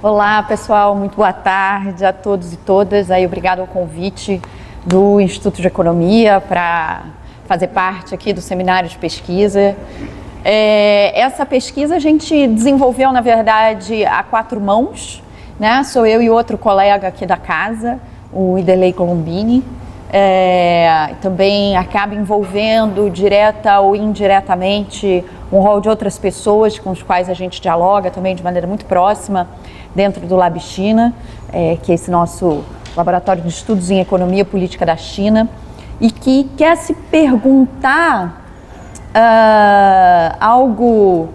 Olá, pessoal, muito boa tarde a todos e todas. Obrigado ao convite do Instituto de Economia para fazer parte aqui do seminário de pesquisa. Essa pesquisa a gente desenvolveu, na verdade, a quatro mãos, né? Sou eu e outro colega aqui da casa, o Iderley Colombini. Também acaba envolvendo direta ou indiretamente um rol de outras pessoas com os quais a gente dialoga também de maneira muito próxima dentro do Lab China, que é esse nosso laboratório de estudos em economia política da China, e que quer se perguntar algo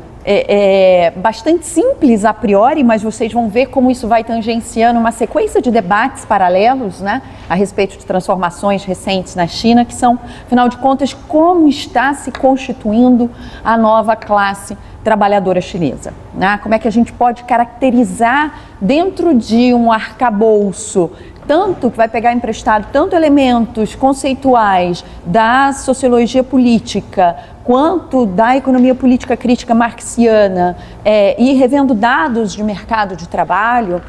bastante simples a priori, mas vocês vão ver como isso vai tangenciando uma sequência de debates paralelos, né, a respeito de transformações recentes na China, que são, afinal de contas, como está se constituindo a nova classe trabalhadora chinesa, né? Como é que a gente pode caracterizar dentro de um arcabouço tanto que vai pegar emprestado tanto elementos conceituais da sociologia política quanto da economia política crítica marxiana e revendo dados de mercado de trabalho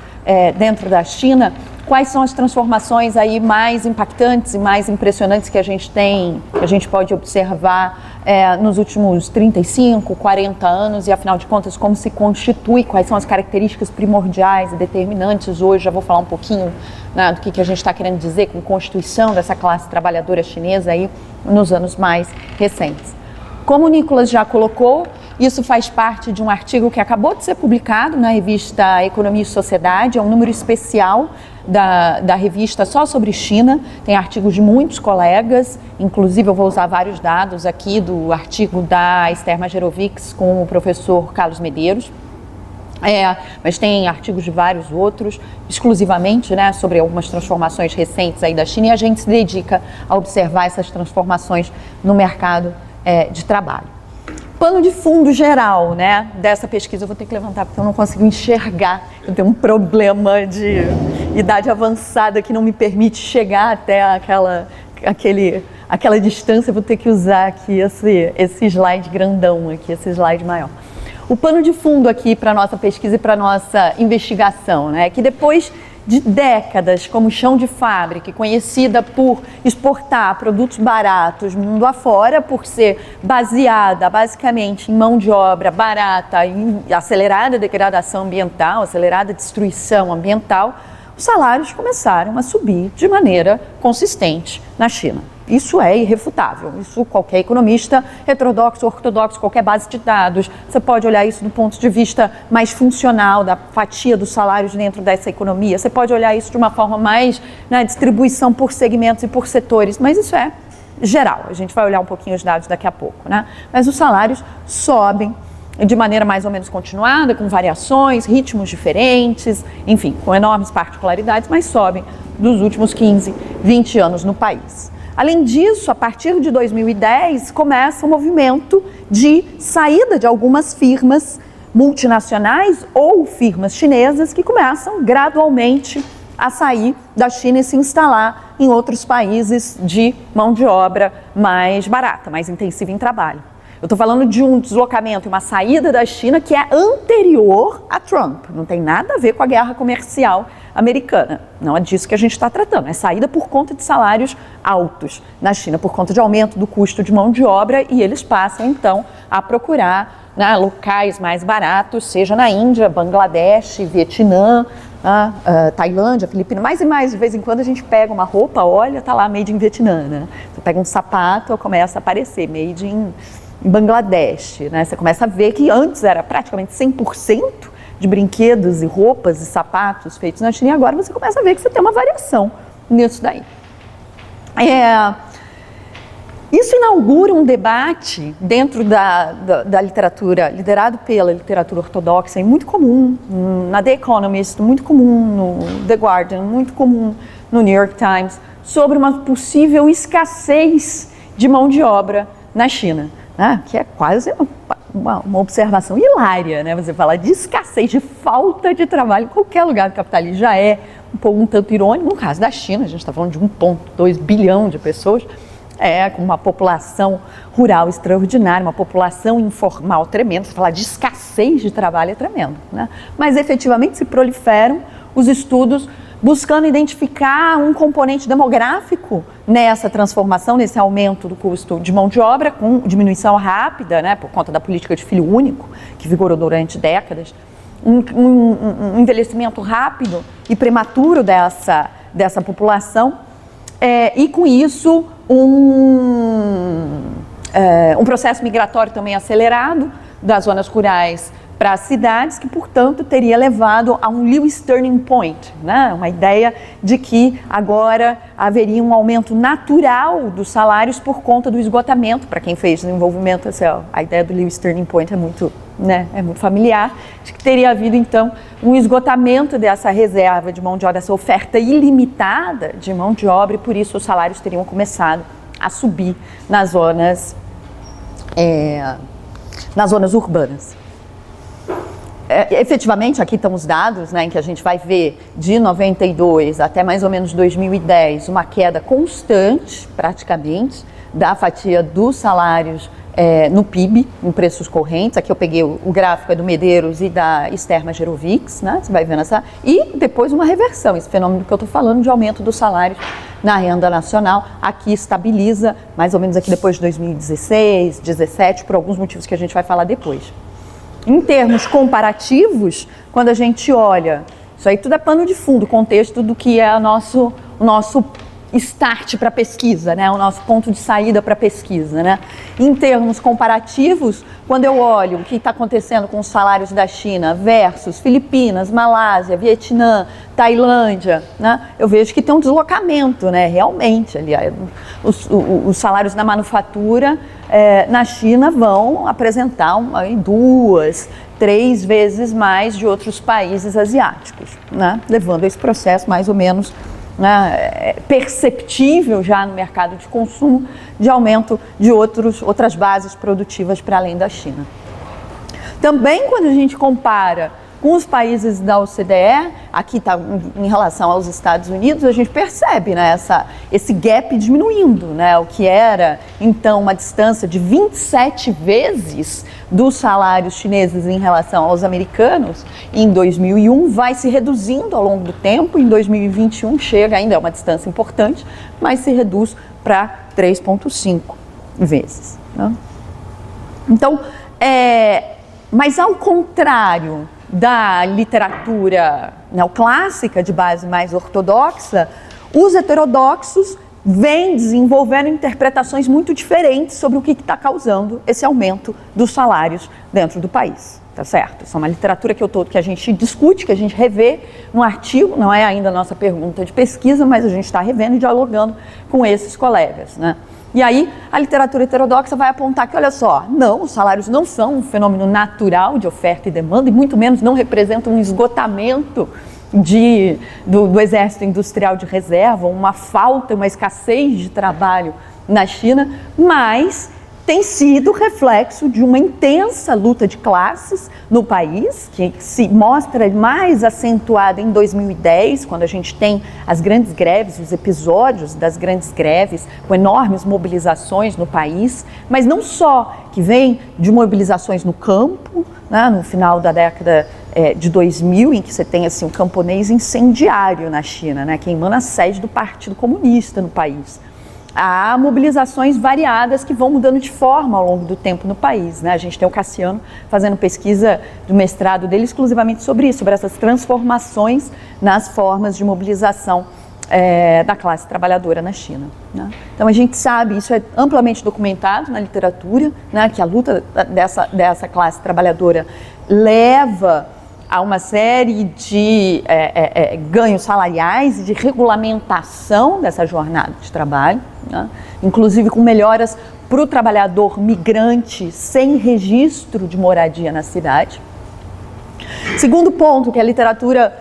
dentro da China, quais são as transformações aí mais impactantes e mais impressionantes que a gente tem, que a gente pode observar nos últimos 35, 40 anos e, afinal de contas, como se constitui, quais são as características primordiais e determinantes hoje. Já vou falar um pouquinho, né, do que a gente está querendo dizer com constituição dessa classe trabalhadora chinesa aí nos anos mais recentes. Como o Nicolas já colocou, isso faz parte de um artigo que acabou de ser publicado na revista Economia e Sociedade, é um número especial da revista só sobre China, tem artigos de muitos colegas, inclusive eu vou usar vários dados aqui do artigo da Esther Majerovics com o professor Carlos Medeiros, mas tem artigos de vários outros, exclusivamente, né, sobre algumas transformações recentes aí da China, e a gente se dedica a observar essas transformações no mercado de trabalho. Pano de fundo geral, né, dessa pesquisa, eu vou ter que levantar porque eu não consigo enxergar, eu tenho um problema de idade avançada que não me permite chegar até aquela distância, eu vou ter que usar aqui esse slide grandão aqui, esse slide maior. O pano de fundo aqui para a nossa pesquisa e para a nossa investigação, né, é que depois de décadas como chão de fábrica, conhecida por exportar produtos baratos mundo afora, por ser baseada basicamente em mão de obra barata, em acelerada degradação ambiental, acelerada destruição ambiental, os salários começaram a subir de maneira consistente na China. Isso é irrefutável, isso qualquer economista heterodoxo, ortodoxo, qualquer base de dados, você pode olhar isso do ponto de vista mais funcional, da fatia dos salários dentro dessa economia, você pode olhar isso de uma forma mais, né, distribuição por segmentos e por setores, mas isso é geral, a gente vai olhar um pouquinho os dados daqui a pouco, né? Mas os salários sobem de maneira mais ou menos continuada, com variações, ritmos diferentes, enfim, com enormes particularidades, mas sobem dos últimos 15, 20 anos no país. Além disso, a partir de 2010, começa um movimento de saída de algumas firmas multinacionais ou firmas chinesas que começam gradualmente a sair da China e se instalar em outros países de mão de obra mais barata, mais intensiva em trabalho. Eu estou falando de um deslocamento, uma saída da China que é anterior a Trump, não tem nada a ver com a guerra comercial americana, não é disso que a gente está tratando, é saída por conta de salários altos na China, por conta de aumento do custo de mão de obra, e eles passam então a procurar, né, locais mais baratos, seja na Índia, Bangladesh, Vietnã, Tailândia, Filipinas, mais e mais, de vez em quando a gente pega uma roupa, olha, tá lá made in Vietnã, né? Você pega um sapato, começa a aparecer made in Bangladesh, né? Você começa a ver que antes era praticamente 100% de brinquedos e roupas e sapatos feitos na China, e agora você começa a ver que você tem uma variação nisso daí. Isso inaugura um debate dentro da literatura, liderado pela literatura ortodoxa, e muito comum na The Economist, muito comum no The Guardian, muito comum no New York Times, sobre uma possível escassez de mão de obra na China, né? Que é quase uma observação hilária, né? Você falar de escassez, de falta de trabalho em qualquer lugar do capitalismo já é um tanto irônico. No caso da China, a gente está falando de 1,2 bilhão de pessoas, Com uma população rural extraordinária, uma população informal tremenda. Se falar de escassez de trabalho é tremendo, né? Mas efetivamente se proliferam os estudos buscando identificar um componente demográfico nessa transformação, nesse aumento do custo de mão de obra, com diminuição rápida, né, por conta da política de filho único, que vigorou durante décadas, um envelhecimento rápido e prematuro dessa população, e com isso um processo migratório também acelerado das zonas rurais para as cidades, que, portanto, teria levado a um Lewis Turning Point, né? Uma ideia de que agora haveria um aumento natural dos salários por conta do esgotamento. Para quem fez desenvolvimento, a ideia do Lewis Turning Point é muito familiar, de que teria havido, então, um esgotamento dessa reserva de mão de obra, dessa oferta ilimitada de mão de obra, e por isso os salários teriam começado a subir nas zonas urbanas. Efetivamente, aqui estão os dados, né, em que a gente vai ver de 92 até mais ou menos 2010 uma queda constante, praticamente, da fatia dos salários no PIB, em preços correntes. Aqui eu peguei o gráfico do Medeiros e da Esther Majerovics, né, você vai vendo e depois uma reversão, esse fenômeno que eu estou falando de aumento dos salários na renda nacional, aqui estabiliza, mais ou menos aqui depois de 2016, 2017, por alguns motivos que a gente vai falar depois. Em termos comparativos, quando a gente olha, isso aí tudo é pano de fundo, contexto do que é o nosso start para a pesquisa, né? O nosso ponto de saída para a pesquisa, né? Em termos comparativos, quando eu olho o que está acontecendo com os salários da China versus Filipinas, Malásia, Vietnã, Tailândia, né? Eu vejo que tem um deslocamento, né? Realmente, aliás, os salários na manufatura na China vão apresentar 2, 3 vezes mais de outros países asiáticos, né? Levando a esse processo mais ou menos perceptível já no mercado de consumo de aumento de outras bases produtivas para além da China. Também quando a gente compara com os países da OCDE, aqui está em relação aos Estados Unidos, a gente percebe, né, esse gap diminuindo, né, o que era então uma distância de 27 vezes dos salários chineses em relação aos americanos, em 2001 vai se reduzindo ao longo do tempo, em 2021 chega, ainda é uma distância importante, mas se reduz para 3,5 vezes. Né? Então, mas ao contrário da literatura neoclássica de base mais ortodoxa, os heterodoxos vêm desenvolvendo interpretações muito diferentes sobre o que está causando esse aumento dos salários dentro do país, tá certo? Isso é uma literatura que a gente discute, que a gente revê no artigo, não é ainda a nossa pergunta de pesquisa, mas a gente está revendo e dialogando com esses colegas, né? E aí, a literatura heterodoxa vai apontar que, olha só, não, os salários não são um fenômeno natural de oferta e demanda, e muito menos não representam um esgotamento do exército industrial de reserva, uma falta, uma escassez de trabalho na China, mas tem sido reflexo de uma intensa luta de classes no país, que se mostra mais acentuada em 2010, quando a gente tem as grandes greves, os episódios das grandes greves, com enormes mobilizações no país, mas não só, que vem de mobilizações no campo, né, no final da década de 2000, em que você tem assim, um camponês incendiário na China, né, queimando a sede do Partido Comunista no país. Há mobilizações variadas que vão mudando de forma ao longo do tempo no país, né? A gente tem o Cassiano fazendo pesquisa do mestrado dele exclusivamente sobre isso, sobre essas transformações nas formas de mobilização da classe trabalhadora na China, né? Então a gente sabe, isso é amplamente documentado na literatura, né, que a luta dessa classe trabalhadora leva a uma série de ganhos salariais e de regulamentação dessa jornada de trabalho, né? Inclusive com melhoras para o trabalhador migrante sem registro de moradia na cidade. Segundo ponto que a literatura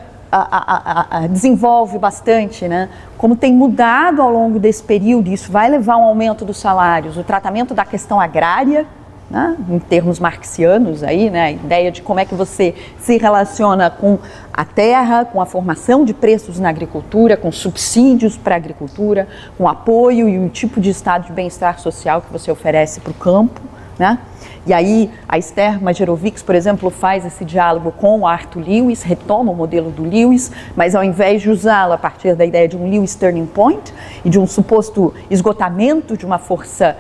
desenvolve bastante, né? Como tem mudado ao longo desse período, isso vai levar a um aumento dos salários, o tratamento da questão agrária, né, em termos marxianos aí, né, a ideia de como é que você se relaciona com a terra, com a formação de preços na agricultura, com subsídios para a agricultura, com apoio e o tipo de estado de bem-estar social que você oferece para o campo, né? E aí a Esther Majerovics, por exemplo, faz esse diálogo com o Arthur Lewis, retoma o modelo do Lewis, mas ao invés de usá-lo a partir da ideia de um Lewis turning point e de um suposto esgotamento de uma força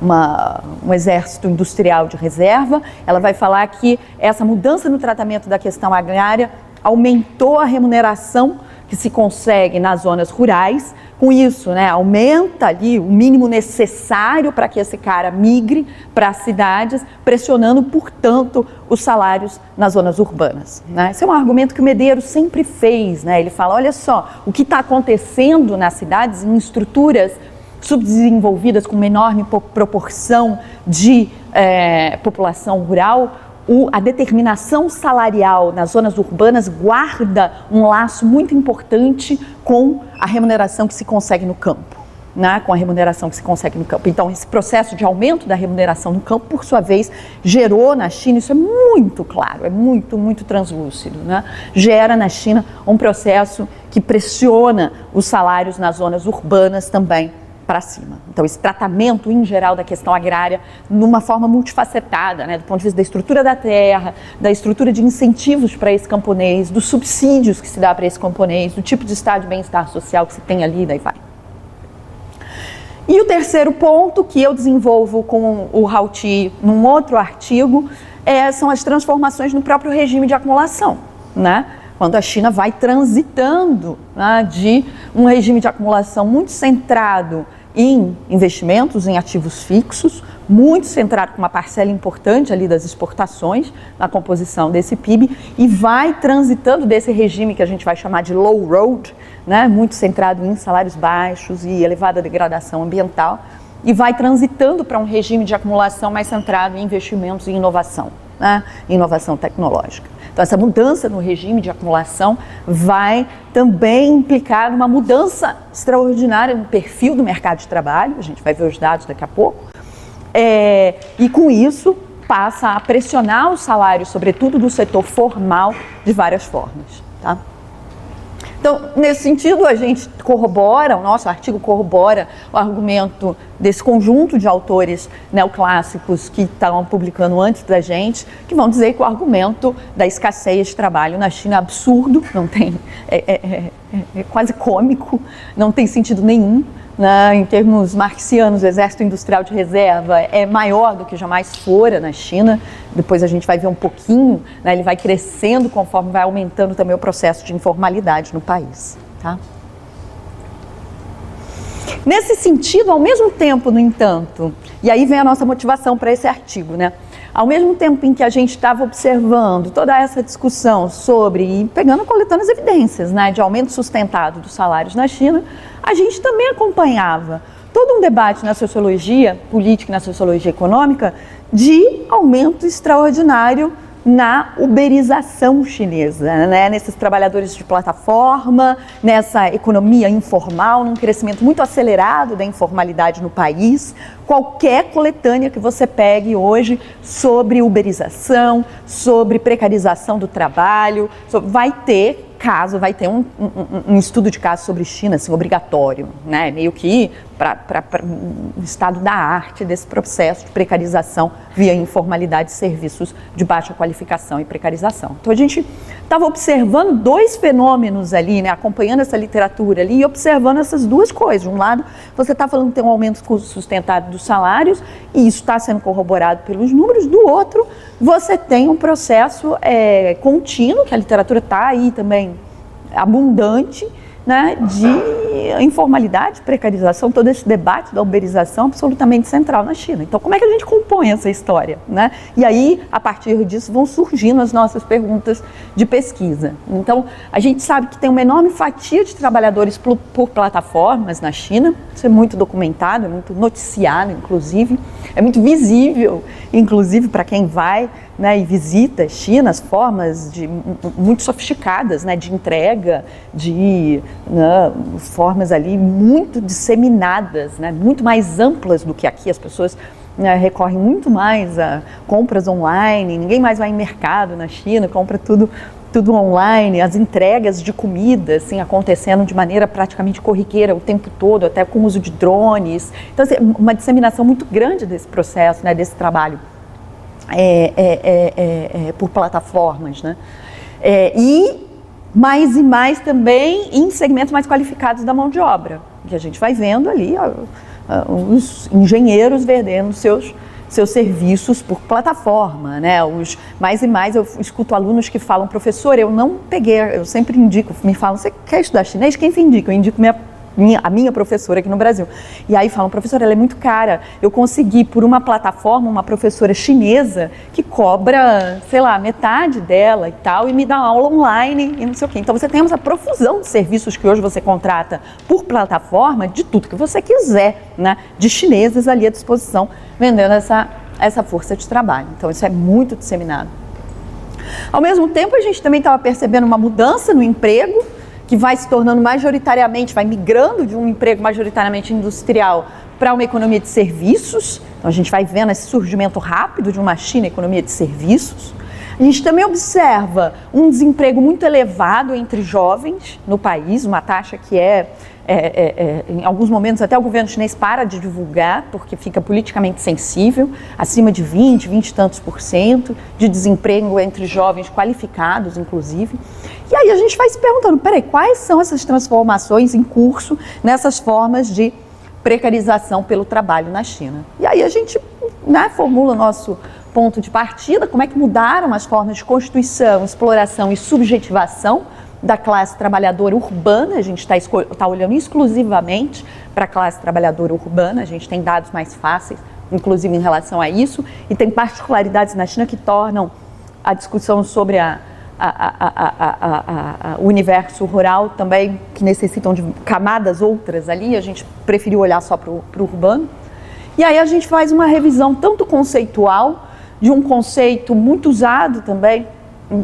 um exército industrial de reserva, ela vai falar que essa mudança no tratamento da questão agrária aumentou a remuneração que se consegue nas zonas rurais. Com isso, né, aumenta ali o mínimo necessário para que esse cara migre para as cidades, pressionando, portanto, os salários nas zonas urbanas, né? Esse é um argumento que o Medeiros sempre fez, né? Ele fala, olha só, o que está acontecendo nas cidades, em estruturas subdesenvolvidas com uma enorme proporção de população rural, a determinação salarial nas zonas urbanas guarda um laço muito importante com a remuneração que se consegue no campo, né? Com a remuneração que se consegue no campo. Então, esse processo de aumento da remuneração no campo, por sua vez, gerou na China, isso é muito claro, é muito, muito translúcido, né? Gera na China um processo que pressiona os salários nas zonas urbanas também para cima. Então, esse tratamento, em geral, da questão agrária, numa forma multifacetada, né, do ponto de vista da estrutura da terra, da estrutura de incentivos para esse camponês, dos subsídios que se dá para esse camponês, do tipo de estado de bem-estar social que se tem ali, daí vai. E o terceiro ponto, que eu desenvolvo com o Houthi num outro artigo, são as transformações no próprio regime de acumulação, né? Quando a China vai transitando, né, de um regime de acumulação muito centrado em investimentos, em ativos fixos, muito centrado com uma parcela importante ali das exportações na composição desse PIB, e vai transitando desse regime que a gente vai chamar de low road, né, muito centrado em salários baixos e elevada degradação ambiental, e vai transitando para um regime de acumulação mais centrado em investimentos e inovação, né, inovação tecnológica. Então, essa mudança no regime de acumulação vai também implicar uma mudança extraordinária no perfil do mercado de trabalho, a gente vai ver os dados daqui a pouco, e com isso passa a pressionar os salários, sobretudo do setor formal, de várias formas, tá? Então, nesse sentido, a gente corrobora, o nosso artigo corrobora o argumento desse conjunto de autores neoclássicos que estavam publicando antes da gente, que vão dizer que o argumento da escassez de trabalho na China é absurdo, não tem, é quase cômico, não tem sentido nenhum. Em termos marxianos, o exército industrial de reserva é maior do que jamais fora na China. Depois a gente vai ver um pouquinho, né, ele vai crescendo conforme vai aumentando também o processo de informalidade no país, tá? Nesse sentido, ao mesmo tempo, no entanto, e aí vem a nossa motivação para esse artigo, né? Ao mesmo tempo em que a gente estava observando toda essa discussão sobre, e coletando as evidências, né, de aumento sustentado dos salários na China, a gente também acompanhava todo um debate na sociologia política e na sociologia econômica de aumento extraordinário na uberização chinesa, né? Nesses trabalhadores de plataforma, nessa economia informal, num crescimento muito acelerado da informalidade no país. Qualquer coletânea que você pegue hoje sobre uberização, sobre precarização do trabalho, vai ter um estudo de caso sobre China, assim, obrigatório, né? Meio que para o estado da arte desse processo de precarização via informalidade de serviços de baixa qualificação e precarização. Então a gente estava observando dois fenômenos ali, né? Acompanhando essa literatura ali e observando essas duas coisas. De um lado, você está falando que tem um aumento sustentado dos salários e isso está sendo corroborado pelos números. Do outro, você tem um processo contínuo, que a literatura está aí também abundante, né, de informalidade, precarização, todo esse debate da uberização absolutamente central na China. Então, como é que a gente compõe essa história, né? E aí, a partir disso, vão surgindo as nossas perguntas de pesquisa. Então, a gente sabe que tem uma enorme fatia de trabalhadores por plataformas na China, isso é muito documentado, é muito noticiado, inclusive, é muito visível, inclusive, para quem vai, né, e visita a China, as formas muito sofisticadas, né, de entrega, formas ali muito disseminadas, né, muito mais amplas do que aqui. As pessoas né, recorrem muito mais a compras online, ninguém mais vai em mercado na China, compra tudo online, as entregas de comida assim, acontecendo de maneira praticamente corriqueira o tempo todo, até com o uso de drones. Então, assim, uma disseminação muito grande desse processo, né, desse trabalho por plataformas, né? E mais também em segmentos mais qualificados da mão de obra, que a gente vai vendo ali os engenheiros vendendo seus serviços por plataforma, né? Mais e mais eu escuto alunos que falam, professor, eu não peguei, eu sempre indico, me falam, você quer estudar chinês? Quem te indica? Eu indico a minha professora aqui no Brasil. E aí falam, professora, ela é muito cara. Eu consegui, por uma plataforma, uma professora chinesa que cobra, sei lá, metade dela e tal, e me dá aula online e não sei o quê. Então você tem essa profusão de serviços que hoje você contrata por plataforma, de tudo que você quiser, né? De chineses ali à disposição, vendendo essa força de trabalho. Então isso é muito disseminado. Ao mesmo tempo, a gente também estava percebendo uma mudança no emprego, que vai se tornando majoritariamente, vai migrando de um emprego majoritariamente industrial para uma economia de serviços. Então a gente vai vendo esse surgimento rápido de uma China economia de serviços. A gente também observa um desemprego muito elevado entre jovens no país, uma taxa que em alguns momentos até o governo chinês para de divulgar, porque fica politicamente sensível, acima de 20 e tantos % de desemprego entre jovens qualificados, inclusive. E aí a gente vai se perguntando, peraí, quais são essas transformações em curso nessas formas de precarização pelo trabalho na China? E aí a gente, né, formula o nosso ponto de partida, como é que mudaram as formas de constituição, exploração e subjetivação da classe trabalhadora urbana. A gente está olhando exclusivamente para a classe trabalhadora urbana, a gente tem dados mais fáceis, inclusive em relação a isso, e tem particularidades na China que tornam a discussão sobre o universo rural também, que necessitam de camadas outras ali, a gente preferiu olhar só para o urbano. E aí a gente faz uma revisão tanto conceitual, de um conceito muito usado também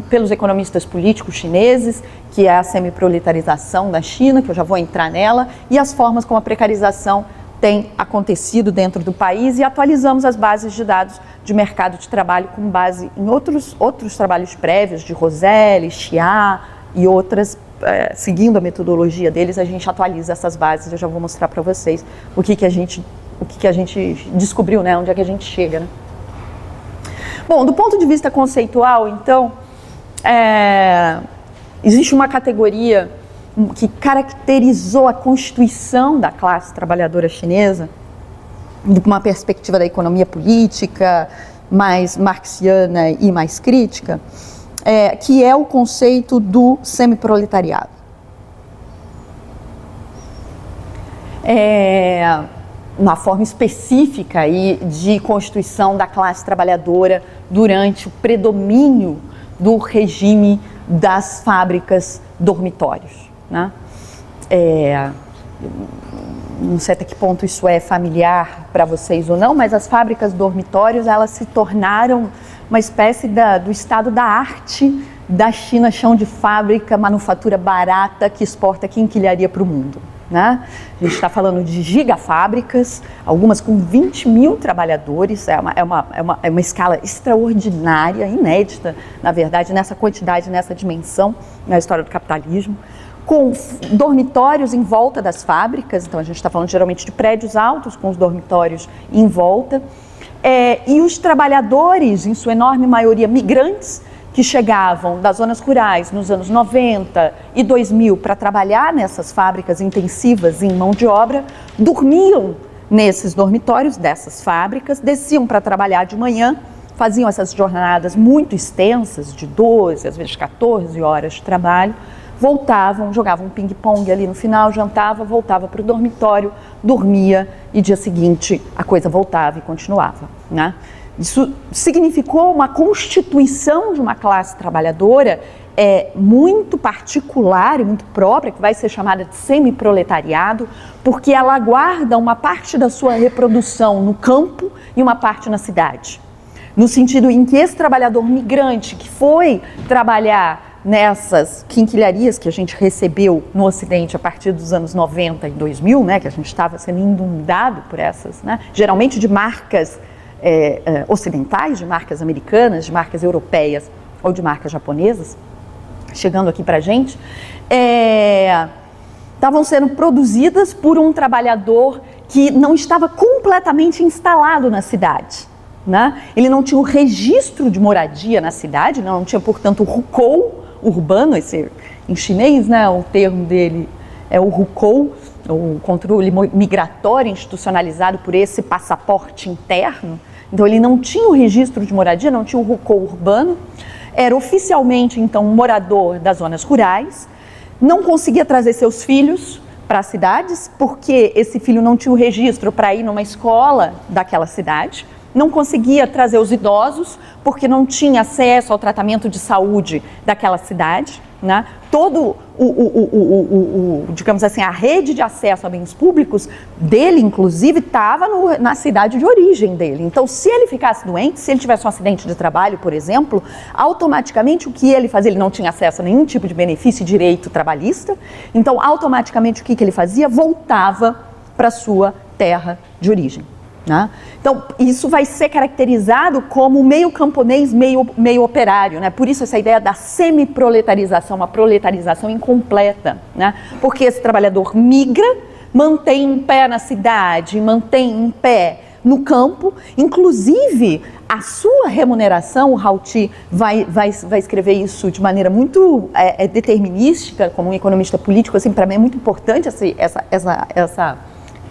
pelos economistas políticos chineses, que é a semiproletarização da China, que eu já vou entrar nela, e as formas como a precarização tem acontecido dentro do país, e atualizamos as bases de dados de mercado de trabalho com base em outros trabalhos prévios, de Roseli, Xia e outras, seguindo a metodologia deles, a gente atualiza essas bases. Eu já vou mostrar para vocês o que a gente descobriu, né? Onde é que a gente chega, né? Bom, do ponto de vista conceitual, então, existe uma categoria que caracterizou a constituição da classe trabalhadora chinesa, de uma perspectiva da economia política, mais marxiana e mais crítica, que é o conceito do semiproletariado. Uma forma específica aí de constituição da classe trabalhadora durante o predomínio do regime das fábricas dormitórios, né? Não sei até que ponto isso é familiar para vocês ou não, mas as fábricas dormitórios, elas se tornaram uma espécie do estado da arte da China, chão de fábrica, manufatura barata que exporta quinquilharia para o mundo, né? A gente está falando de gigafábricas, algumas com 20 mil trabalhadores, é uma escala extraordinária, inédita, na verdade, nessa quantidade, nessa dimensão na história do capitalismo, com dormitórios em volta das fábricas. Então a gente está falando geralmente de prédios altos com os dormitórios em volta, e os trabalhadores, em sua enorme maioria migrantes, que chegavam das zonas rurais nos anos 90 e 2000 para trabalhar nessas fábricas intensivas em mão de obra, dormiam nesses dormitórios dessas fábricas, desciam para trabalhar de manhã, faziam essas jornadas muito extensas, de 12, às vezes 14 horas de trabalho, voltavam, jogavam um ping-pong ali no final, jantava, voltava para o dormitório, dormia e dia seguinte a coisa voltava e continuava, né? Isso significou uma constituição de uma classe trabalhadora muito particular e muito própria, que vai ser chamada de semiproletariado, porque ela guarda uma parte da sua reprodução no campo e uma parte na cidade. No sentido em que esse trabalhador migrante que foi trabalhar nessas quinquilharias que a gente recebeu no Ocidente a partir dos anos 90 e 2000, né, que a gente estava sendo inundado por essas, né, geralmente de marcas ocidentais, de marcas americanas, de marcas europeias ou de marcas japonesas, chegando aqui para a gente, estavam sendo produzidas por um trabalhador que não estava completamente instalado na cidade, né? Ele não tinha o registro de moradia na cidade, não tinha, portanto, o hukou urbano, em chinês, né, o termo dele é o hukou, o controle migratório institucionalizado por esse passaporte interno. Então ele não tinha o registro de moradia, não tinha o hukou urbano, era oficialmente então um morador das zonas rurais, não conseguia trazer seus filhos para as cidades, porque esse filho não tinha o registro para ir numa escola daquela cidade, não conseguia trazer os idosos, porque não tinha acesso ao tratamento de saúde daquela cidade, né? Todo digamos assim, a rede de acesso a bens públicos dele, inclusive, estava na cidade de origem dele. Então, se ele ficasse doente, se ele tivesse um acidente de trabalho, por exemplo, automaticamente o que ele fazia? Ele não tinha acesso a nenhum tipo de benefício e direito trabalhista, então, automaticamente, o que ele fazia? Voltava para a sua terra de origem. Né? Então, isso vai ser caracterizado como meio camponês, meio operário, né? Por isso essa ideia da semi-proletarização, uma proletarização incompleta, né? Porque esse trabalhador migra, mantém um pé na cidade, mantém um pé no campo, inclusive a sua remuneração, o Rauti vai escrever isso de maneira muito determinística, como um economista político, assim, para mim é muito importante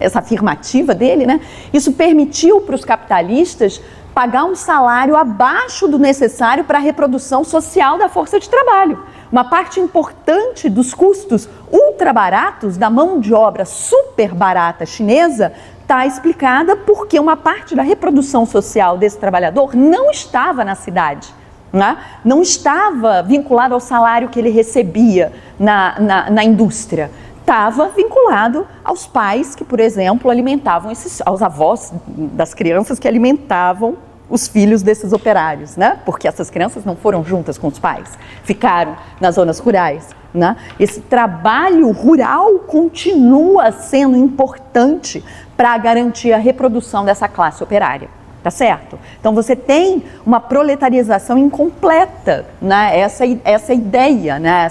essa afirmativa dele, né? Isso permitiu para os capitalistas pagar um salário abaixo do necessário para a reprodução social da força de trabalho. Uma parte importante dos custos ultra baratos da mão de obra super barata chinesa está explicada porque uma parte da reprodução social desse trabalhador não estava na cidade, né? Não estava vinculado ao salário que ele recebia na indústria. Estava vinculado aos pais que, por exemplo, alimentavam aos avós das crianças que alimentavam os filhos desses operários, né? Porque essas crianças não foram juntas com os pais, ficaram nas zonas rurais, né? Esse trabalho rural continua sendo importante para garantir a reprodução dessa classe operária. Tá certo? Então você tem uma proletarização incompleta, né? Essa ideia, né?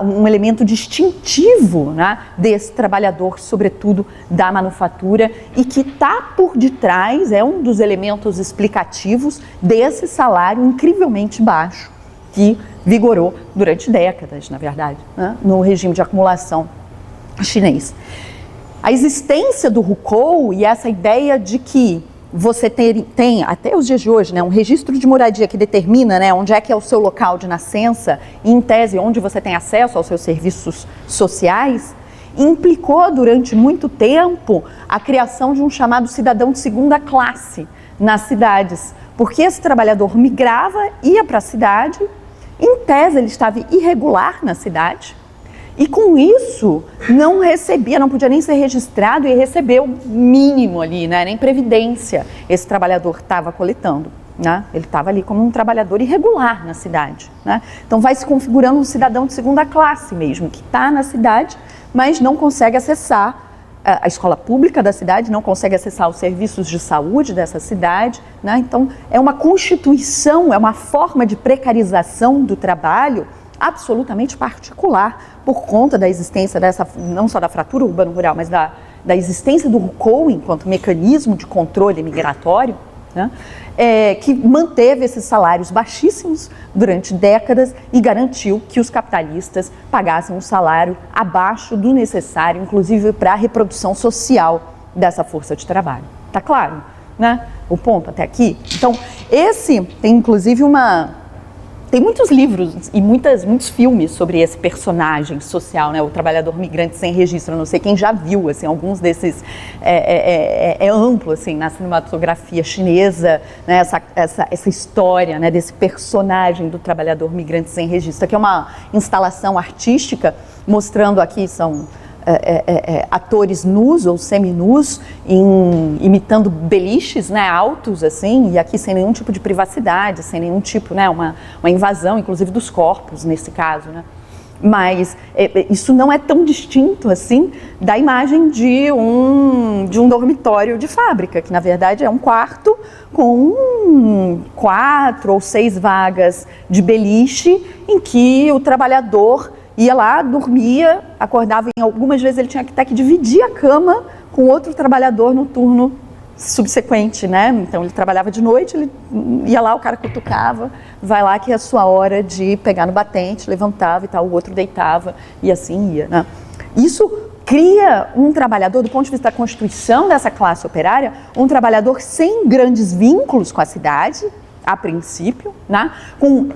Um elemento distintivo, né, desse trabalhador, sobretudo da manufatura, e que está por detrás, é um dos elementos explicativos desse salário incrivelmente baixo que vigorou durante décadas, na verdade, né, no regime de acumulação chinês. A existência do hukou e essa ideia de que você tem, até os dias de hoje, né, um registro de moradia que determina, né, onde é que é o seu local de nascença e, em tese, onde você tem acesso aos seus serviços sociais, implicou durante muito tempo a criação de um chamado cidadão de segunda classe nas cidades, porque esse trabalhador migrava, ia para a cidade, em tese ele estava irregular na cidade, e com isso não podia nem ser registrado e receber o mínimo ali, né? Nem previdência esse trabalhador estava coletando, né? Ele estava ali como um trabalhador irregular na cidade, né? Então vai se configurando um cidadão de segunda classe mesmo, que está na cidade, mas não consegue acessar a escola pública da cidade, não consegue acessar os serviços de saúde dessa cidade, né? Então é uma constituição, é uma forma de precarização do trabalho absolutamente particular, por conta da existência não só da fratura urbano-rural, mas da existência do hukou enquanto mecanismo de controle migratório, né, que manteve esses salários baixíssimos durante décadas e garantiu que os capitalistas pagassem um salário abaixo do necessário, inclusive para a reprodução social dessa força de trabalho. Tá claro, né? O ponto até aqui? Então, tem inclusive Tem muitos livros e muitos filmes sobre esse personagem social, né? O trabalhador migrante sem registro. Eu não sei quem já viu, assim, alguns desses é amplo, assim, na cinematografia chinesa, né? Essa história, né, desse personagem do trabalhador migrante sem registro. Aqui é uma instalação artística mostrando aqui são atores nus ou seminus imitando beliches, né, altos assim, e aqui sem nenhum tipo de privacidade, sem nenhum tipo, né, uma invasão inclusive dos corpos nesse caso, né. Mas isso não é tão distinto assim da imagem de um dormitório de fábrica, que na verdade é um quarto com 4 ou 6 vagas de beliche, em que o trabalhador ia lá, dormia, acordava, e algumas vezes ele tinha até que dividir a cama com outro trabalhador no turno subsequente, né? Então ele trabalhava de noite, ele ia lá, o cara cutucava, vai lá que é a sua hora de pegar no batente, levantava e tal, o outro deitava e assim ia, né? Isso cria um trabalhador, do ponto de vista da constituição dessa classe operária, um trabalhador sem grandes vínculos com a cidade, a princípio, né? Com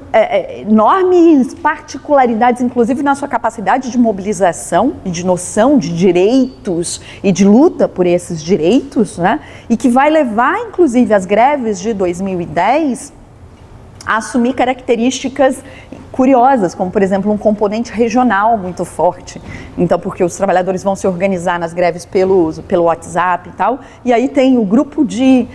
enormes particularidades, inclusive na sua capacidade de mobilização e de noção de direitos e de luta por esses direitos, né? E que vai levar, inclusive, as greves de 2010 a assumir características curiosas, como, por exemplo, um componente regional muito forte. Então, porque os trabalhadores vão se organizar nas greves pelo WhatsApp e tal, e aí tem o grupo de,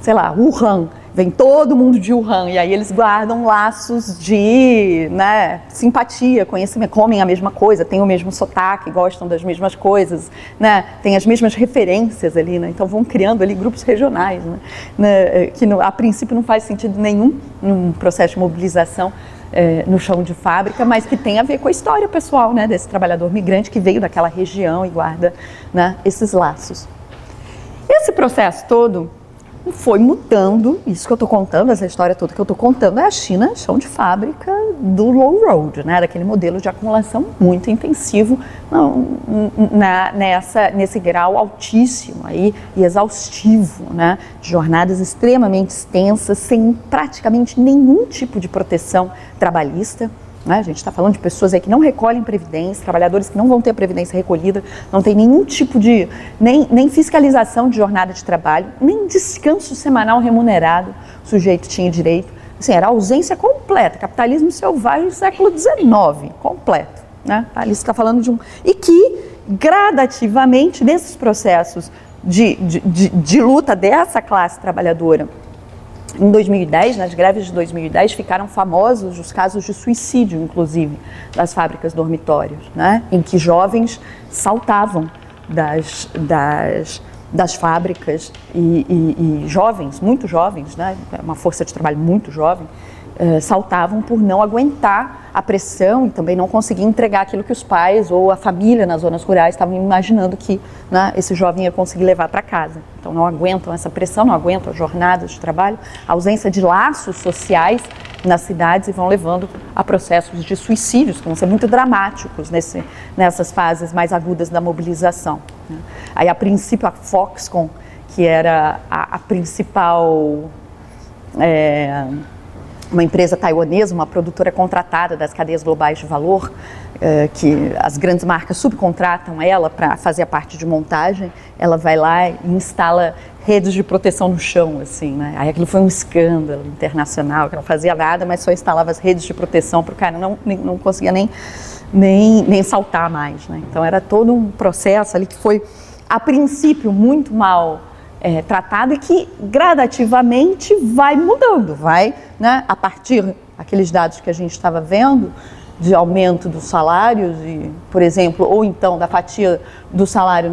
sei lá, Wuhan, vem todo mundo de Wuhan, e aí eles guardam laços de, né, simpatia, conhecimento, comem a mesma coisa, têm o mesmo sotaque, gostam das mesmas coisas, né, têm as mesmas referências ali, né, então vão criando ali grupos regionais, né, que a princípio não faz sentido nenhum num processo de mobilização no chão de fábrica, mas que tem a ver com a história pessoal, né, desse trabalhador migrante que veio daquela região e guarda, né, esses laços. Esse processo todo foi mudando, isso que eu estou contando, essa história toda que eu estou contando é a China, chão de fábrica do low road, né, daquele modelo de acumulação muito intensivo, nesse grau altíssimo aí, e exaustivo, né, de jornadas extremamente extensas, sem praticamente nenhum tipo de proteção trabalhista. A gente está falando de pessoas aí que não recolhem previdência, trabalhadores que não vão ter a previdência recolhida, não tem nenhum tipo de, nem fiscalização de jornada de trabalho, nem descanso semanal remunerado o sujeito tinha direito. Assim, era ausência completa, capitalismo selvagem do século XIX, completo, né? Ali você está falando de e que, gradativamente, nesses processos de luta dessa classe trabalhadora, em 2010, nas greves de 2010, ficaram famosos os casos de suicídio, inclusive, das fábricas dormitórios, né? Em que jovens saltavam das fábricas e jovens, muito jovens, né? Uma força de trabalho muito jovem, saltavam por não aguentar a pressão e também não conseguir entregar aquilo que os pais ou a família nas zonas rurais estavam imaginando que, né, esse jovem ia conseguir levar para casa. Então não aguentam essa pressão, não aguentam as jornadas de trabalho, a ausência de laços sociais nas cidades e vão levando a processos de suicídios, que vão ser muito dramáticos nessas fases mais agudas da mobilização, né? Aí, a princípio, a Foxconn, que era a principal... uma empresa taiwanesa, uma produtora contratada das cadeias globais de valor, que as grandes marcas subcontratam ela para fazer a parte de montagem, ela vai lá e instala redes de proteção no chão, assim, né? Aí aquilo foi um escândalo internacional, que não fazia nada, mas só instalava as redes de proteção para o cara não conseguia nem saltar mais, né? Então era todo um processo ali que foi, a princípio, muito mal tratado e que gradativamente vai mudando, né, a partir daqueles dados que a gente estava vendo de aumento dos salários, por exemplo, ou então da fatia do salário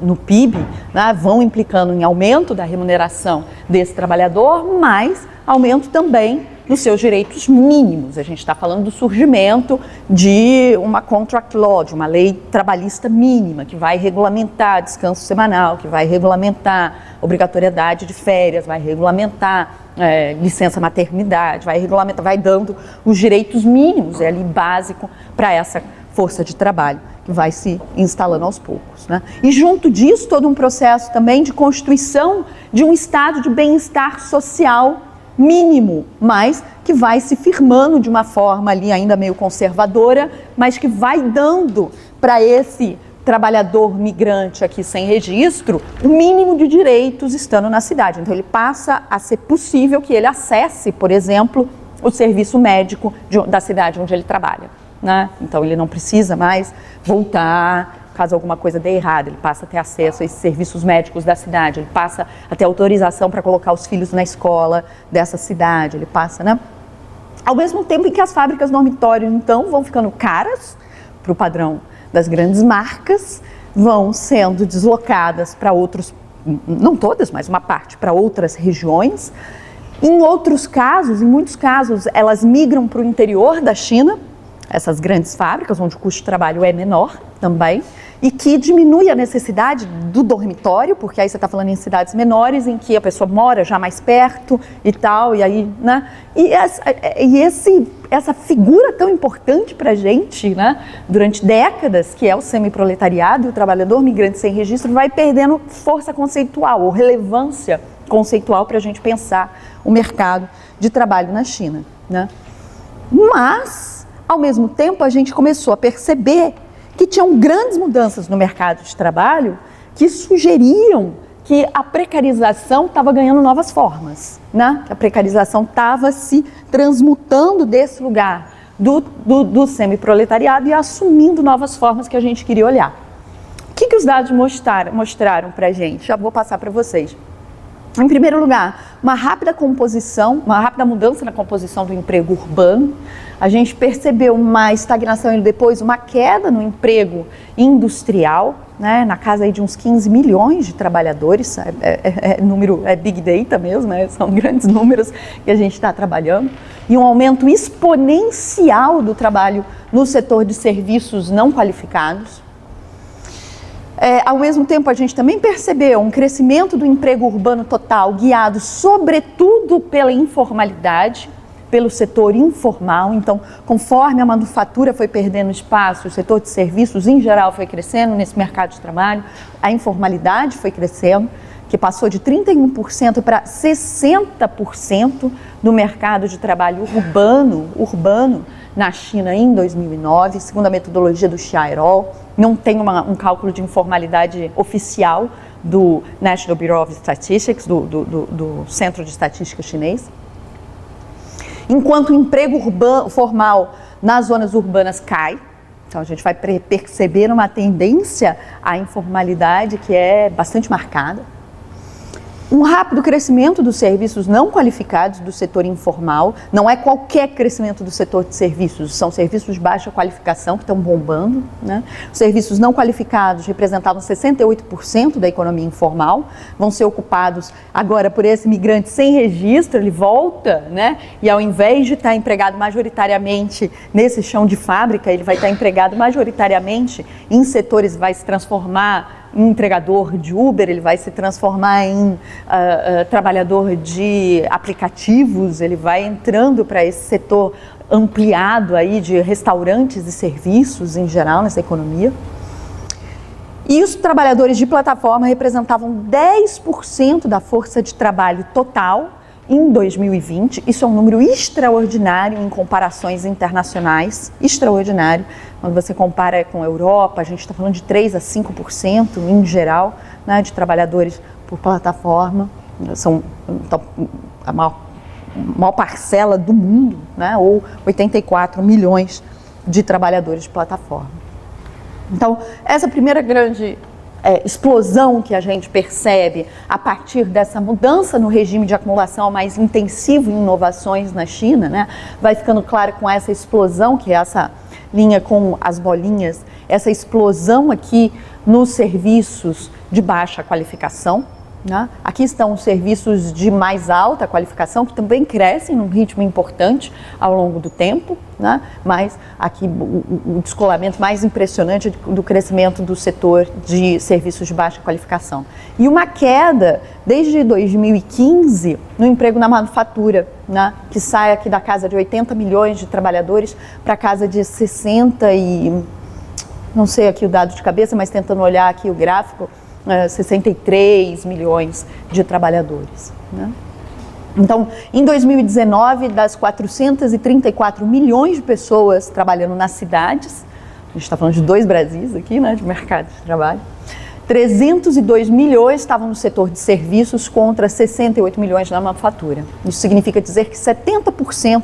no PIB, né, vão implicando em aumento da remuneração desse trabalhador, mas aumento também nos seus direitos mínimos. A gente está falando do surgimento de uma contract law, de uma lei trabalhista mínima, que vai regulamentar descanso semanal, que vai regulamentar obrigatoriedade de férias, vai regulamentar licença maternidade, vai dando os direitos mínimos, ali básico para essa força de trabalho, que vai se instalando aos poucos, né? E junto disso, todo um processo também de constituição de um estado de bem-estar social mínimo, mas que vai se firmando de uma forma ali ainda meio conservadora, mas que vai dando para esse trabalhador migrante aqui sem registro o mínimo de direitos estando na cidade. Então ele passa a ser possível que ele acesse, por exemplo, o serviço médico da cidade onde ele trabalha, né? Então ele não precisa mais voltar caso alguma coisa dê errado, ele passa a ter acesso a esses serviços médicos da cidade, ele passa a ter autorização para colocar os filhos na escola dessa cidade, ele passa, né, Ao mesmo tempo em que as fábricas dormitório, então, vão ficando caras para o padrão das grandes marcas, vão sendo deslocadas para outros, não todas, mas uma parte, para outras regiões. Em outros casos, em muitos casos, elas migram para o interior da China, essas grandes fábricas, onde o custo de trabalho é menor também, e que diminui a necessidade do dormitório, porque aí você está falando em cidades menores, em que a pessoa mora já mais perto e tal, e aí, né? E essa figura tão importante para a gente, né, durante décadas, que é o semiproletariado e o trabalhador migrante sem registro, vai perdendo força conceitual ou relevância conceitual para a gente pensar o mercado de trabalho na China, né? Mas, ao mesmo tempo, a gente começou a perceber que tinham grandes mudanças no mercado de trabalho que sugeriam que a precarização estava ganhando novas formas, né? A precarização estava se transmutando desse lugar do semiproletariado e assumindo novas formas que a gente queria olhar. O que os dados mostraram para a gente? Já vou passar para vocês. Em primeiro lugar, uma rápida mudança na composição do emprego urbano. A gente percebeu uma estagnação e depois uma queda no emprego industrial, né, na casa aí de uns 15 milhões de trabalhadores, número, é big data mesmo, né, são grandes números que a gente está trabalhando, e um aumento exponencial do trabalho no setor de serviços não qualificados. Ao mesmo tempo, a gente também percebeu um crescimento do emprego urbano total, guiado sobretudo pela informalidade, pelo setor informal. Então, conforme a manufatura foi perdendo espaço, o setor de serviços em geral foi crescendo nesse mercado de trabalho, a informalidade foi crescendo, que passou de 31% para 60% do mercado de trabalho urbano na China em 2009, segundo a metodologia do Chiarol. Não tem um cálculo de informalidade oficial do National Bureau of Statistics, do Centro de Estatística chinês. Enquanto o emprego formal nas zonas urbanas cai, então a gente vai perceber uma tendência à informalidade que é bastante marcada. Um rápido crescimento dos serviços não qualificados do setor informal, não é qualquer crescimento do setor de serviços, são serviços de baixa qualificação que estão bombando, né? Os serviços não qualificados representavam 68% da economia informal, vão ser ocupados agora por esse migrante sem registro, ele volta, né? E ao invés de estar empregado majoritariamente nesse chão de fábrica, ele vai estar empregado majoritariamente em setores, vai se transformar em entregador de Uber, ele vai se transformar em trabalhador de aplicativos, ele vai entrando para esse setor ampliado aí de restaurantes e serviços em geral nessa economia. E os trabalhadores de plataforma representavam 10% da força de trabalho total em 2020. Isso é um número extraordinário em comparações internacionais, extraordinário. Quando você compara com a Europa, a gente está falando de 3% a 5% em geral, né, de trabalhadores por plataforma. São a maior parcela do mundo, né, ou 84 milhões de trabalhadores de plataforma. Então, essa primeira grande explosão que a gente percebe a partir dessa mudança no regime de acumulação mais intensivo em inovações na China, né, vai ficando claro com essa explosão, que é essa linha com as bolinhas, essa explosão aqui nos serviços de baixa qualificação, né? Aqui estão os serviços de mais alta qualificação, que também crescem num ritmo importante ao longo do tempo, né? Mas aqui o descolamento mais impressionante do crescimento do setor de serviços de baixa qualificação. E uma queda desde 2015 no emprego na manufatura, né? Que sai aqui da casa de 80 milhões de trabalhadores para a casa de 60 e... não sei aqui o dado de cabeça, mas tentando olhar aqui o gráfico, 63 milhões de trabalhadores, né? Então, em 2019, das 434 milhões de pessoas trabalhando nas cidades, a gente está falando de 2 Brasis aqui, né, de mercado de trabalho, 302 milhões estavam no setor de serviços contra 68 milhões na manufatura. Isso significa dizer que 70%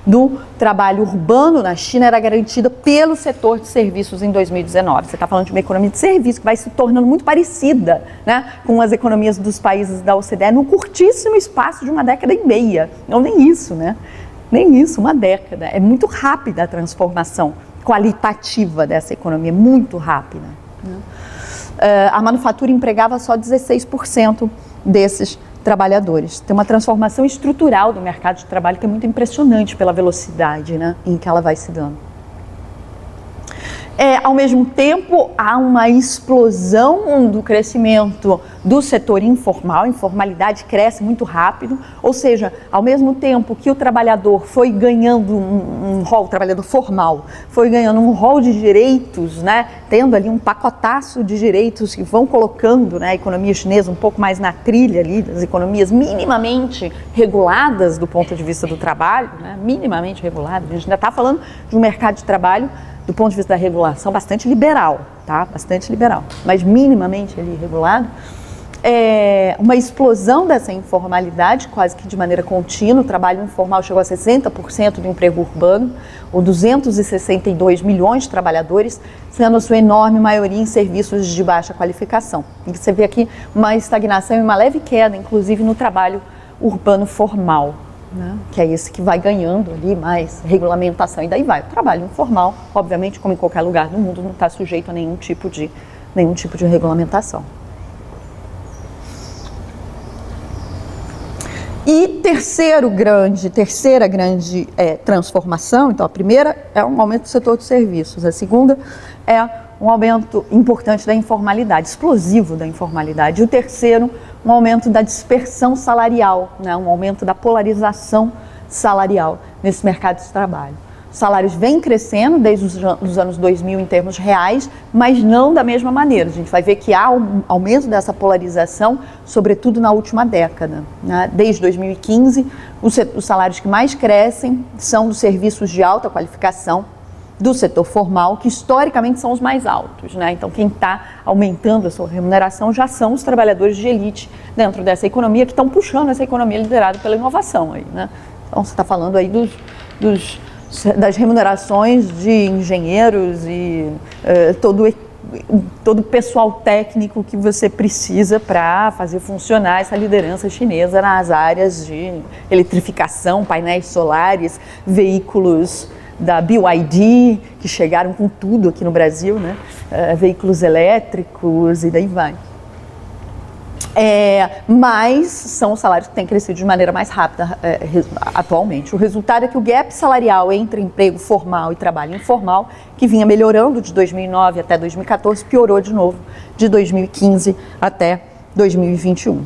do trabalho urbano na China era garantida pelo setor de serviços em 2019. Você está falando de uma economia de serviço que vai se tornando muito parecida, né, com as economias dos países da OCDE num curtíssimo espaço de uma década e meia. Não nem isso, né? Nem isso, uma década. É muito rápida a transformação qualitativa dessa economia, muito rápida. Né? A manufatura empregava só 16% desses trabalhadores. Tem uma transformação estrutural do mercado de trabalho que é muito impressionante pela velocidade, né, em que ela vai se dando. Ao mesmo tempo, há uma explosão do crescimento do setor informal, a informalidade cresce muito rápido, ou seja, ao mesmo tempo que o trabalhador foi ganhando um rol, o trabalhador formal, foi ganhando um rol de direitos, né, tendo ali um pacotaço de direitos que vão colocando, né, a economia chinesa um pouco mais na trilha ali, das economias minimamente reguladas do ponto de vista do trabalho, né, minimamente reguladas. A gente ainda está falando de um mercado de trabalho do ponto de vista da regulação, bastante liberal, tá? Bastante liberal, mas minimamente ali regulado. Uma explosão dessa informalidade, quase que de maneira contínua. O trabalho informal chegou a 60% do emprego urbano, ou 262 milhões de trabalhadores, sendo a sua enorme maioria em serviços de baixa qualificação. E você vê aqui uma estagnação e uma leve queda, inclusive no trabalho urbano formal. Né? Que é esse que vai ganhando ali mais regulamentação, e daí vai. O trabalho informal, obviamente, como em qualquer lugar do mundo, não está sujeito a nenhum tipo de regulamentação. E terceira grande transformação, então a primeira é um aumento do setor de serviços, a segunda é um aumento importante da informalidade, explosivo da informalidade, e o terceiro, um aumento da dispersão salarial, né? Um aumento da polarização salarial nesse mercado de trabalho. Os salários vêm crescendo desde os anos 2000 em termos reais, mas não da mesma maneira. A gente vai ver que há um aumento dessa polarização, sobretudo na última década. Né? Desde 2015, os salários que mais crescem são dos serviços de alta qualificação, do setor formal, que historicamente são os mais altos, né? Então quem está aumentando a sua remuneração já são os trabalhadores de elite dentro dessa economia, que estão puxando essa economia liderada pela inovação aí, né? Então você está falando aí das remunerações de engenheiros e todo o pessoal técnico que você precisa para fazer funcionar essa liderança chinesa nas áreas de eletrificação, painéis solares, veículos da BYD, que chegaram com tudo aqui no Brasil, né? Veículos elétricos e daí vai. Mas são os salários que têm crescido de maneira mais rápida atualmente. O resultado é que o gap salarial entre emprego formal e trabalho informal, que vinha melhorando de 2009 até 2014, piorou de novo de 2015 até 2021.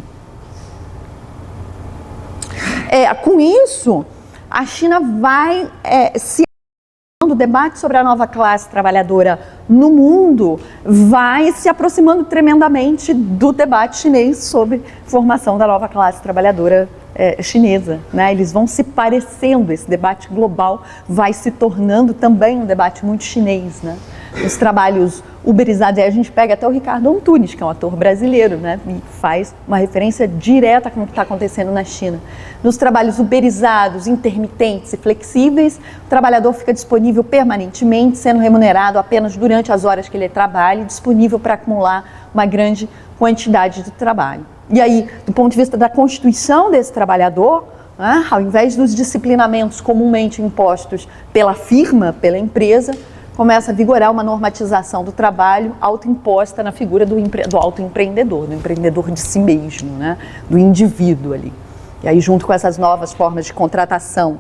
Com isso, a China vai o debate sobre a nova classe trabalhadora no mundo vai se aproximando tremendamente do debate chinês sobre formação da nova classe trabalhadora chinesa, né? Eles vão se parecendo, esse debate global vai se tornando também um debate muito chinês, né? Os trabalhos uberizados, aí a gente pega até o Ricardo Antunes, que é um ator brasileiro, né? E faz uma referência direta com o que está acontecendo na China. Nos trabalhos uberizados, intermitentes e flexíveis, o trabalhador fica disponível permanentemente, sendo remunerado apenas durante as horas que ele trabalha e disponível para acumular uma grande quantidade de trabalho. E aí, do ponto de vista da constituição desse trabalhador, né, ao invés dos disciplinamentos comumente impostos pela firma, pela empresa, começa a vigorar uma normatização do trabalho autoimposta na figura do autoempreendedor, do empreendedor de si mesmo, né, do indivíduo ali. E aí, junto com essas novas formas de contratação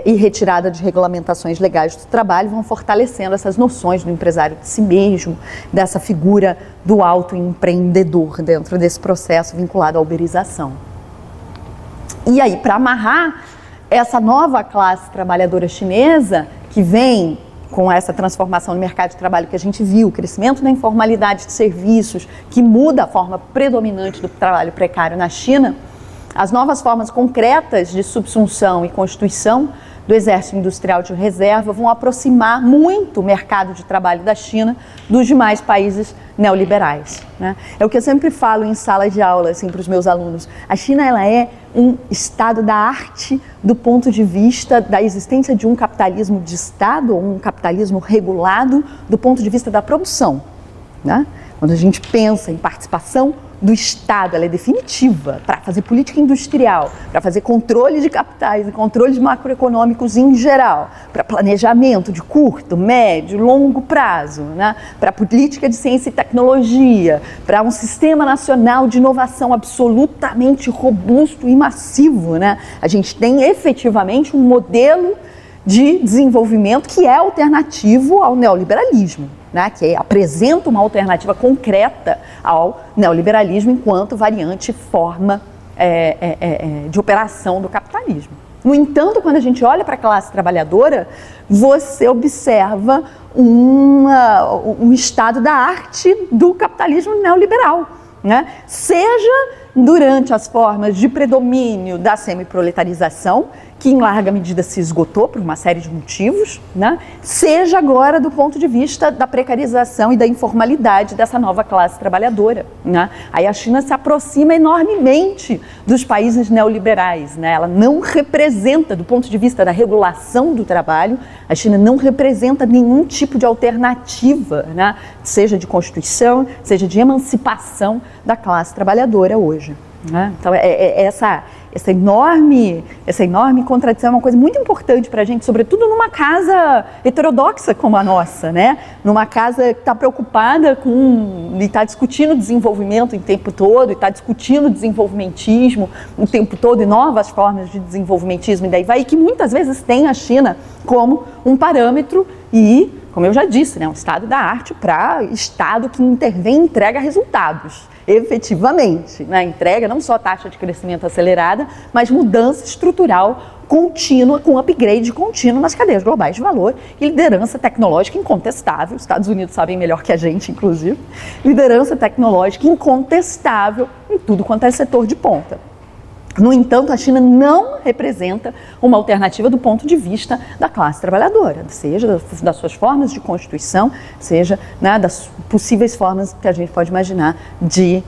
e retirada de regulamentações legais do trabalho, vão fortalecendo essas noções do empresário de si mesmo, dessa figura do autoempreendedor dentro desse processo vinculado à uberização. E aí, para amarrar essa nova classe trabalhadora chinesa, que vem com essa transformação no mercado de trabalho que a gente viu, o crescimento da informalidade de serviços, que muda a forma predominante do trabalho precário na China, as novas formas concretas de subsunção e constituição do exército industrial de reserva vão aproximar muito o mercado de trabalho da China dos demais países neoliberais, né? É o que eu sempre falo em sala de aula assim, para os meus alunos. A China ela é um estado da arte do ponto de vista da existência de um capitalismo de Estado, ou um capitalismo regulado do ponto de vista da produção, né? Quando a gente pensa em participação do Estado, ela é definitiva para fazer política industrial, para fazer controle de capitais e controles macroeconômicos em geral, para planejamento de curto, médio, longo prazo, né? Para política de ciência e tecnologia, para um sistema nacional de inovação absolutamente robusto e massivo, né? A gente tem efetivamente um modelo de desenvolvimento que é alternativo ao neoliberalismo, né, que apresenta uma alternativa concreta ao neoliberalismo enquanto variante e forma de operação do capitalismo. No entanto, quando a gente olha para a classe trabalhadora, você observa um estado da arte do capitalismo neoliberal, né? Seja durante as formas de predomínio da semiproletarização, que em larga medida se esgotou por uma série de motivos, né? Seja agora do ponto de vista da precarização e da informalidade dessa nova classe trabalhadora, né? Aí a China se aproxima enormemente dos países neoliberais, né? Ela não representa, do ponto de vista da regulação do trabalho, a China não representa nenhum tipo de alternativa, né? Seja de constituição, seja de emancipação da classe trabalhadora hoje, né? Então essa enorme contradição é uma coisa muito importante para a gente, sobretudo numa casa heterodoxa como a nossa, né? Numa casa que está preocupada e está discutindo desenvolvimento o tempo todo, e está discutindo desenvolvimentismo o tempo todo e novas formas de desenvolvimentismo, e daí vai, e que muitas vezes tem a China como um parâmetro e, como eu já disse, né, um estado da arte para estado que intervém e entrega resultados. Efetivamente, né? Entrega não só taxa de crescimento acelerada, mas mudança estrutural contínua, com upgrade contínuo nas cadeias globais de valor e liderança tecnológica incontestável. Os Estados Unidos sabem melhor que a gente, inclusive. Liderança tecnológica incontestável em tudo quanto é setor de ponta. No entanto, a China não representa uma alternativa do ponto de vista da classe trabalhadora, seja das suas formas de constituição, seja, né, das possíveis formas que a gente pode imaginar de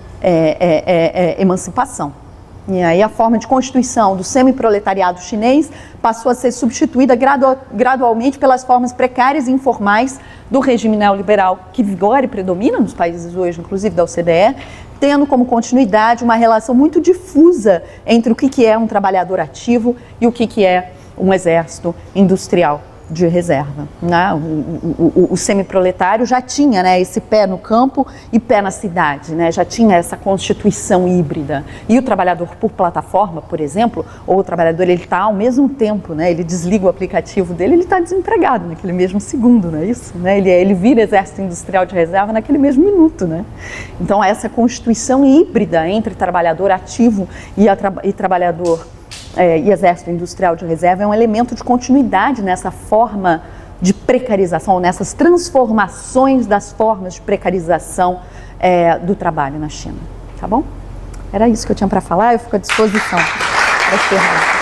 emancipação. E aí a forma de constituição do semiproletariado chinês passou a ser substituída gradualmente pelas formas precárias e informais do regime neoliberal que vigora e predomina nos países hoje, inclusive da OCDE, tendo como continuidade uma relação muito difusa entre o que é um trabalhador ativo e o que é um exército industrial de reserva, né? O semiproletário já tinha, né, esse pé no campo e pé na cidade, né? Já tinha essa constituição híbrida. E o trabalhador por plataforma, por exemplo, ou o trabalhador, ele está ao mesmo tempo, né? Ele desliga o aplicativo dele, ele está desempregado naquele mesmo segundo, não é isso? Né? Ele vira exército industrial de reserva naquele mesmo minuto, né? Então essa constituição híbrida entre trabalhador ativo e trabalhador e exército industrial de reserva é um elemento de continuidade nessa forma de precarização, nessas transformações das formas de precarização do trabalho na China, tá bom? Era isso que eu tinha para falar, eu fico à disposição para as perguntas.